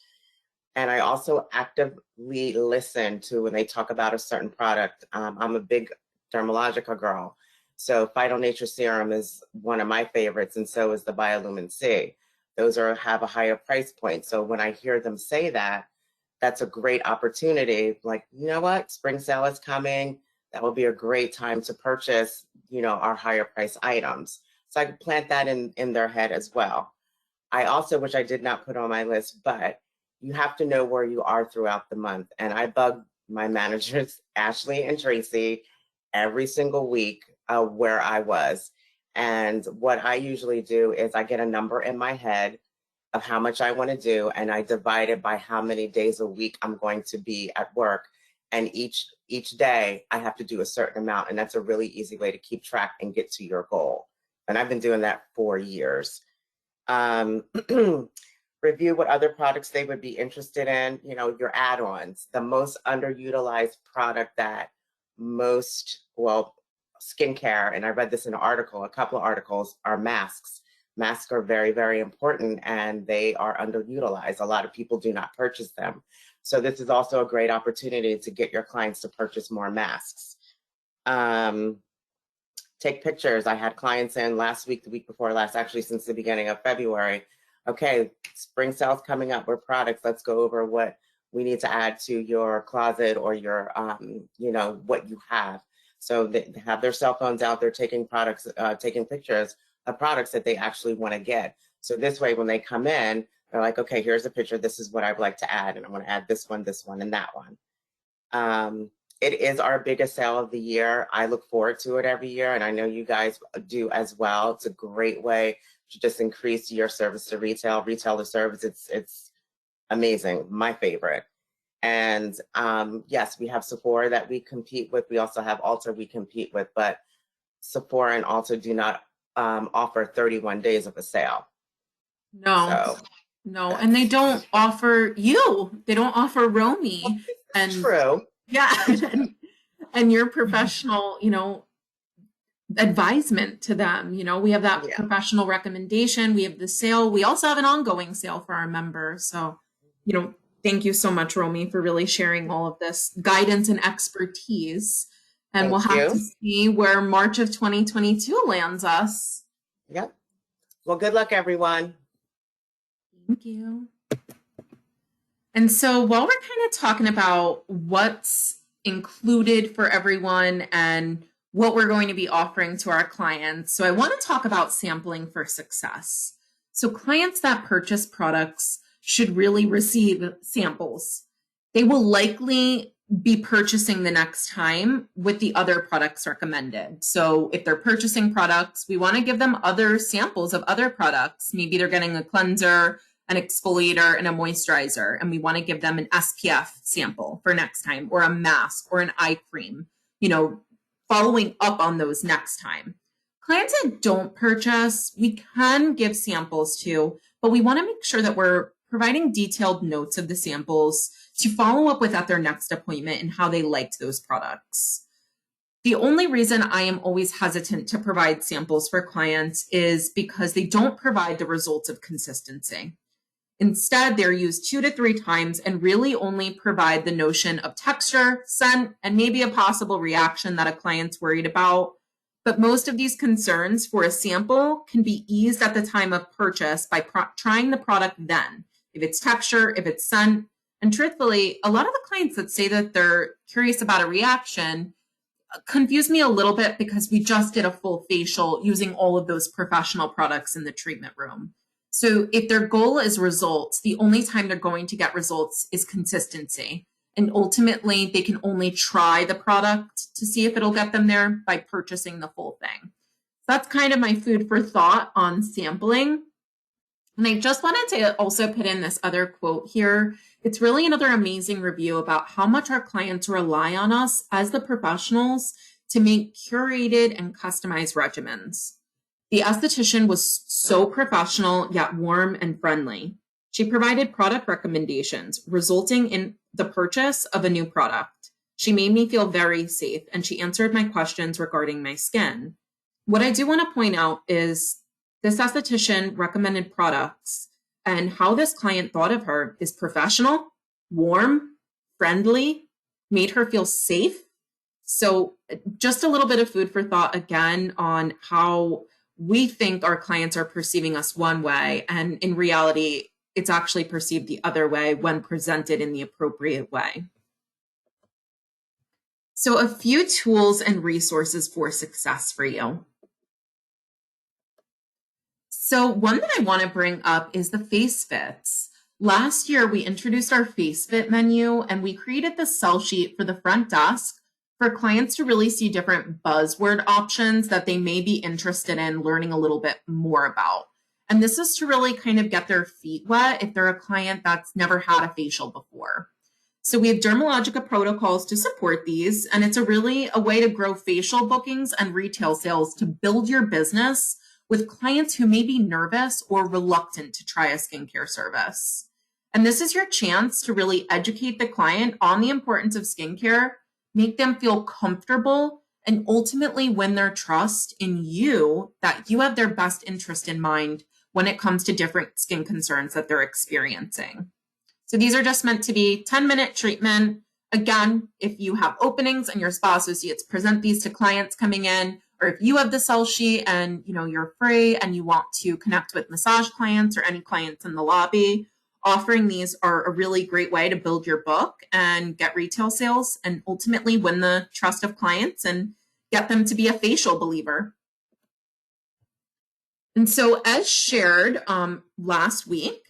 And I also actively listen to when they talk about a certain product. I'm a big Dermalogica girl. So Phyto Nature Serum is one of my favorites, and so is the Biolumin C. Those have a higher price point. So when I hear them say that, that's a great opportunity. Like, you know what? Spring sale is coming. That will be a great time to purchase, our higher price items. So I could plant that in their head as well. I also, which I did not put on my list, but you have to know where you are throughout the month. And I bug my managers, Ashley and Tracy, every single week where I was. And what I usually do is I get a number in my head of how much I want to do, and I divide it by how many days a week I'm going to be at work. And each day I have to do a certain amount, and that's a really easy way to keep track and get to your goal. And I've been doing that for years. Review what other products they would be interested in, you know, your add-ons. The most underutilized product that most, well, skincare, and I read this in an article, a couple of articles, are masks. Masks are very, very important, and they are underutilized. A lot of people do not purchase them. So this is also a great opportunity to get your clients to purchase more masks. Take pictures. I had clients in last week, the week before last, actually since the beginning of February. Okay, spring sales coming up with products. Let's go over what we need to add to your closet or your, you know, what you have. So they have their cell phones out there taking pictures of products that they actually want to get. So this way, when they come in, they're like, okay, here's a picture. This is what I'd like to add. And I want to add this one, and that one. It is our biggest sale of the year. I look forward to it every year, and I know you guys do as well. It's a great way to just increase your service to retail to service. It's amazing, my favorite. And yes, we have Sephora that we compete with. We also have Ulta we compete with, but Sephora and Ulta do not offer 31 days of a sale. No, no, and they don't offer They don't offer Romy. And true. Yeah, and your professional, you know, advisement to them. You know, we have that professional recommendation. We have the sale. We also have an ongoing sale for our members. So, you know, thank you so much, Romy, for really sharing all of this guidance and expertise. And we'll have to see where March of 2022 lands us. Yep. Well, good luck, everyone. Thank you. And so while we're kind of talking about what's included for everyone and what we're going to be offering to our clients, so I want to talk about sampling for success. So clients that purchase products should really receive samples. They will likely be purchasing the next time with the other products recommended. So if they're purchasing products, we want to give them other samples of other products. Maybe they're getting a cleanser, an exfoliator, and a moisturizer, and we want to give them an SPF sample for next time, or a mask, or an eye cream, you know, following up on those next time. Clients that don't purchase, we can give samples to, but we want to make sure that we're providing detailed notes of the samples to follow up with at their next appointment and how they liked those products. The only reason I am always hesitant to provide samples for clients is because they don't provide the results of consistency. Instead, they're used 2 to 3 times and really only provide the notion of texture, scent, and maybe a possible reaction that a client's worried about. But most of these concerns for a sample can be eased at the time of purchase by trying the product then, if it's texture, if it's scent. And truthfully, a lot of the clients that say that they're curious about a reaction confuse me a little bit because we just did a full facial using all of those professional products in the treatment room. So if their goal is results, the only time they're going to get results is consistency. And ultimately, they can only try the product to see if it'll get them there by purchasing the full thing. So that's kind of my food for thought on sampling. And I just wanted to also put in this other quote here. It's really another amazing review about how much our clients rely on us as the professionals to make curated and customized regimens. The esthetician was so professional, yet warm and friendly. She provided product recommendations, resulting in the purchase of a new product. She made me feel very safe, and she answered my questions regarding my skin. What I do want to point out is this esthetician recommended products, and how this client thought of her is professional, warm, friendly, made her feel safe. So just a little bit of food for thought again on how we think our clients are perceiving us one way, and in reality, it's actually perceived the other way when presented in the appropriate way. So a few tools and resources for success for you. So one that I want to bring up is the face fits. Last year, we introduced our face fit menu and we created the sell sheet for the front desk for clients to really see different buzzword options that they may be interested in learning a little bit more about. And this is to really kind of get their feet wet if they're a client that's never had a facial before. So we have Dermalogica protocols to support these, and it's really a way to grow facial bookings and retail sales to build your business with clients who may be nervous or reluctant to try a skincare service. And this is your chance to really educate the client on the importance of skincare, make them feel comfortable, and ultimately win their trust in you that you have their best interest in mind when it comes to different skin concerns that they're experiencing. So these are just meant to be 10-minute treatment. Again, if you have openings and your spa associates present these to clients coming in, or if you have the sell sheet and you're free and you want to connect with massage clients or any clients in the lobby, offering these are a really great way to build your book and get retail sales and ultimately win the trust of clients and get them to be a facial believer. And so as shared last week,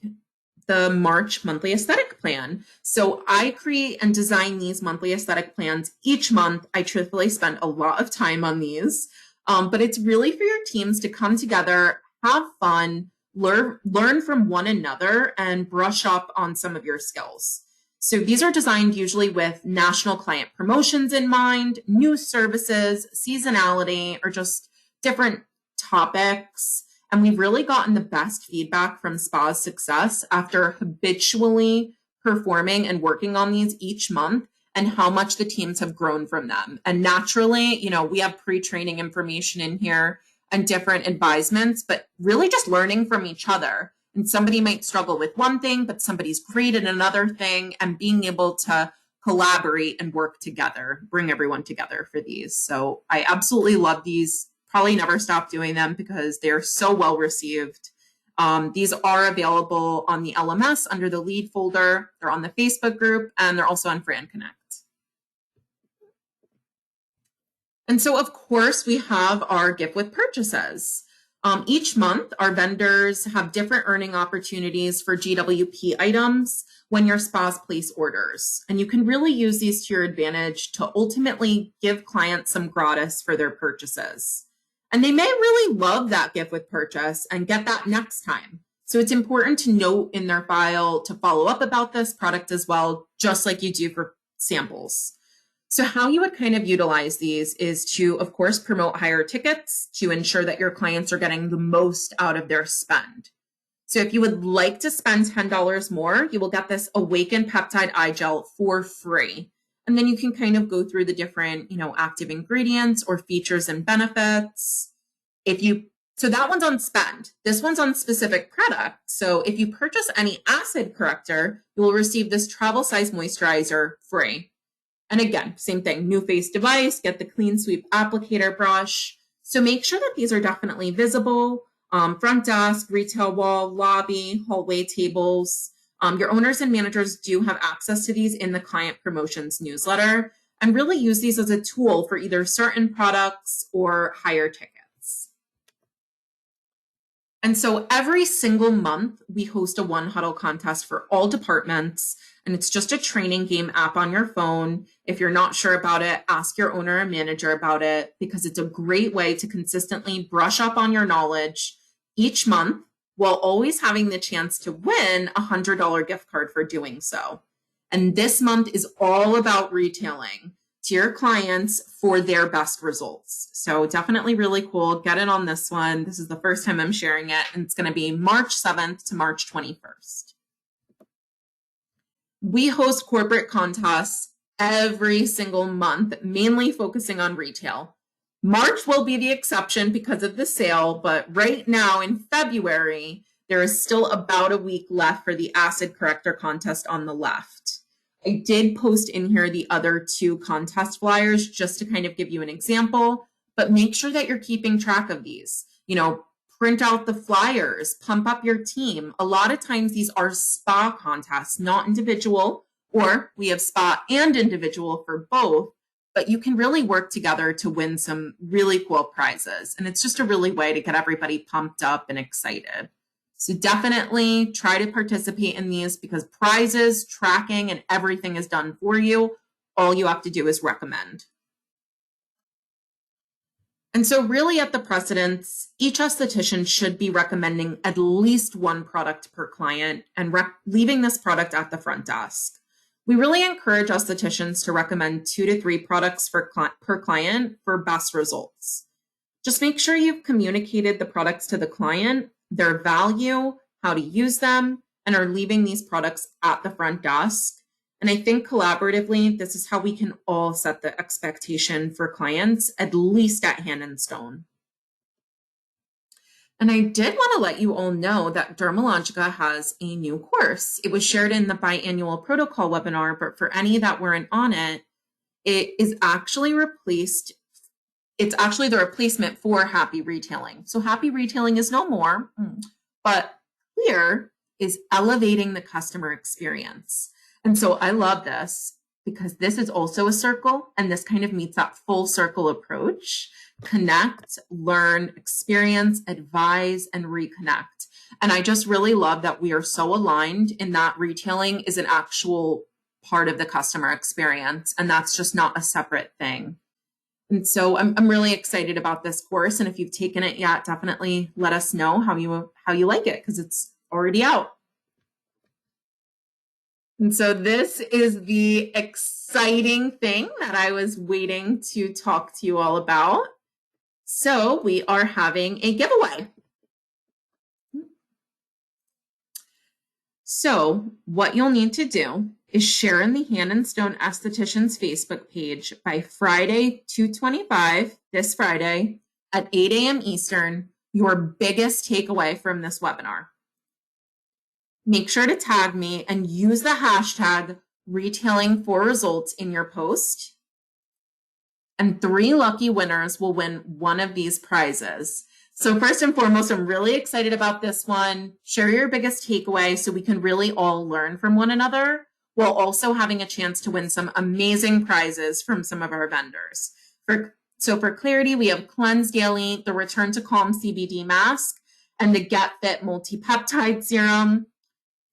the March monthly aesthetic plan. So I create and design these monthly aesthetic plans each month. I truthfully spend a lot of time on these, but it's really for your teams to come together, have fun, learn from one another, and brush up on some of your skills. So these are designed usually with national client promotions in mind, new services, seasonality, or just different topics. And we've really gotten the best feedback from Spa's success after habitually performing and working on these each month and how much the teams have grown from them. And naturally, we have pre-training information in here and different advisements, but really just learning from each other. And somebody might struggle with one thing, but somebody's great at another thing, and being able to collaborate and work together, bring everyone together for these. So I absolutely love these. Probably never stop doing them because they're so well received. These are available on the LMS under the lead folder. They're on the Facebook group, and they're also on Fran Connect. And so, of course, we have our gift with purchases. Each month, our vendors have different earning opportunities for GWP items when your spas place orders. And you can really use these to your advantage to ultimately give clients some gratis for their purchases. And they may really love that gift with purchase and get that next time. So it's important to note in their file to follow up about this product as well, just like you do for samples. So how you would kind of utilize these is to, of course, promote higher tickets to ensure that your clients are getting the most out of their spend. So if you would like to spend $10 more, you will get this Awaken Peptide Eye Gel for free. And then you can kind of go through the different, active ingredients or features and benefits. So that one's on spend. This one's on specific product. So if you purchase any acid corrector, you will receive this travel size moisturizer free. And again, same thing, new face device, get the clean sweep applicator brush. So make sure that these are definitely visible, front desk, retail wall, lobby, hallway tables. Your owners and managers do have access to these in the client promotions newsletter, and really use these as a tool for either certain products or higher tickets. And so every single month, we host a One Huddle contest for all departments, and it's just a training game app on your phone. If you're not sure about it, ask your owner or manager about it, because it's a great way to consistently brush up on your knowledge each month, while always having the chance to win a $100 gift card for doing so. And this month is all about retailing to your clients for their best results. So definitely really cool. Get in on this one. This is the first time I'm sharing it, and it's going to be March 7th to March 21st. We host corporate contests every single month, mainly focusing on retail. March will be the exception because of the sale, but right now in February, there is still about a week left for the acid corrector contest on the left. I did post in here the other two contest flyers just to kind of give you an example, but make sure that you're keeping track of these. Print out the flyers, pump up your team. A lot of times these are spa contests, not individual, or we have spa and individual for both. but you can really work together to win some really cool prizes. And it's just a really way to get everybody pumped up and excited. So definitely try to participate in these because prizes, tracking, and everything is done for you. All you have to do is recommend. And so really at the precedence, each esthetician should be recommending at least one product per client and leaving this product at the front desk. We really encourage estheticians to recommend 2 to 3 products per client for best results. Just make sure you've communicated the products to the client, their value, how to use them, and are leaving these products at the front desk. And I think collaboratively, this is how we can all set the expectation for clients, at least at Hand and Stone. And I did want to let you all know that Dermalogica has a new course. It was shared in the biannual protocol webinar, but for any that weren't on it, it is actually replaced. It's actually the replacement for Happy Retailing. So Happy Retailing is no more, but Clear is elevating the customer experience. And so I love this because this is also a circle, and this kind of meets that full circle approach. Connect, learn, experience, advise, and reconnect. And I just really love that we are so aligned in that retailing is an actual part of the customer experience, and that's just not a separate thing. And so I'm really excited about this course. And if you've taken it yet, definitely let us know how you like it because it's already out. And so this is the exciting thing that I was waiting to talk to you all about. So we are having a giveaway. So what you'll need to do is share in the Hand and Stone Estheticians Facebook page by Friday, 2/25, this Friday at 8 a.m. Eastern, your biggest takeaway from this webinar. Make sure to tag me and use the hashtag retailing for results in your post. And 3 lucky winners will win one of these prizes. So first and foremost, I'm really excited about this one. Share your biggest takeaway so we can really all learn from one another, while also having a chance to win some amazing prizes from some of our vendors. So for clarity, we have Cleanse Daily, the Return to Calm CBD mask, and the Get Fit multi-peptide serum.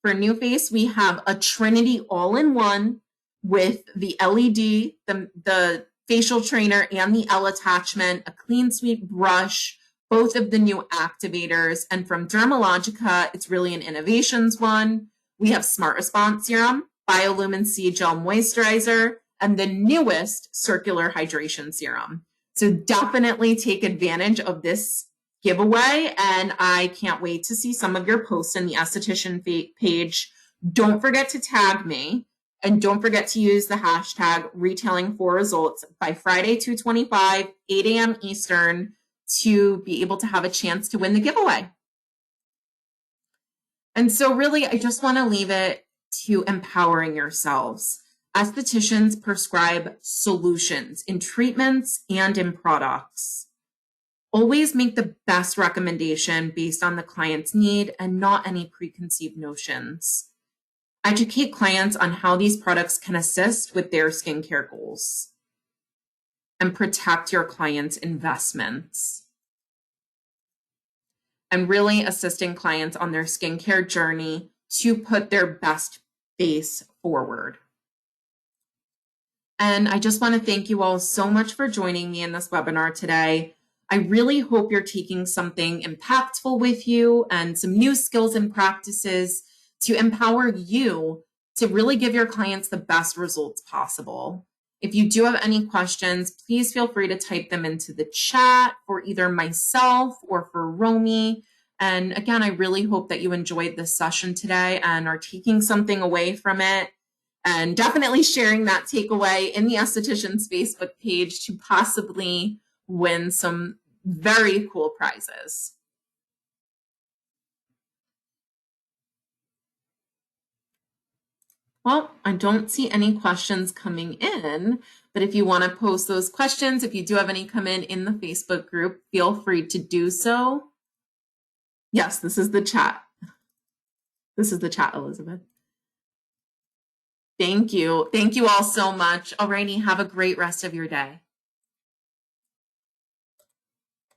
For New Face, we have a Trinity all-in-one with the LED, the facial trainer, and the L attachment, a clean sweep brush, both of the new activators. And from Dermalogica, it's really an innovations one. We have Smart Response Serum, Biolumin C Gel Moisturizer, and the newest Circular Hydration Serum. So definitely take advantage of this giveaway, and I can't wait to see some of your posts in the esthetician page. Don't forget to tag me, and don't forget to use the hashtag retailing for results by Friday, 2/25, 8 a.m. Eastern, to be able to have a chance to win the giveaway. And so really, I just want to leave it to empowering yourselves. Estheticians prescribe solutions in treatments and in products. Always make the best recommendation based on the client's need and not any preconceived notions. Educate clients on how these products can assist with their skincare goals. And protect your clients' investments. And really assisting clients on their skincare journey to put their best face forward. And I just want to thank you all so much for joining me in this webinar today. I really hope you're taking something impactful with you and some new skills and practices to empower you to really give your clients the best results possible. If you do have any questions, please feel free to type them into the chat for either myself or for Romy. And again, I really hope that you enjoyed this session today and are taking something away from it, and definitely sharing that takeaway in the Estheticians Facebook page to possibly win some very cool prizes. Well, I don't see any questions coming in, but if you want to post those questions, if you do have any come in the Facebook group, feel free to do so. Yes, this is the chat. This is the chat, Elizabeth. Thank you. Thank you all so much. Alrighty, have a great rest of your day.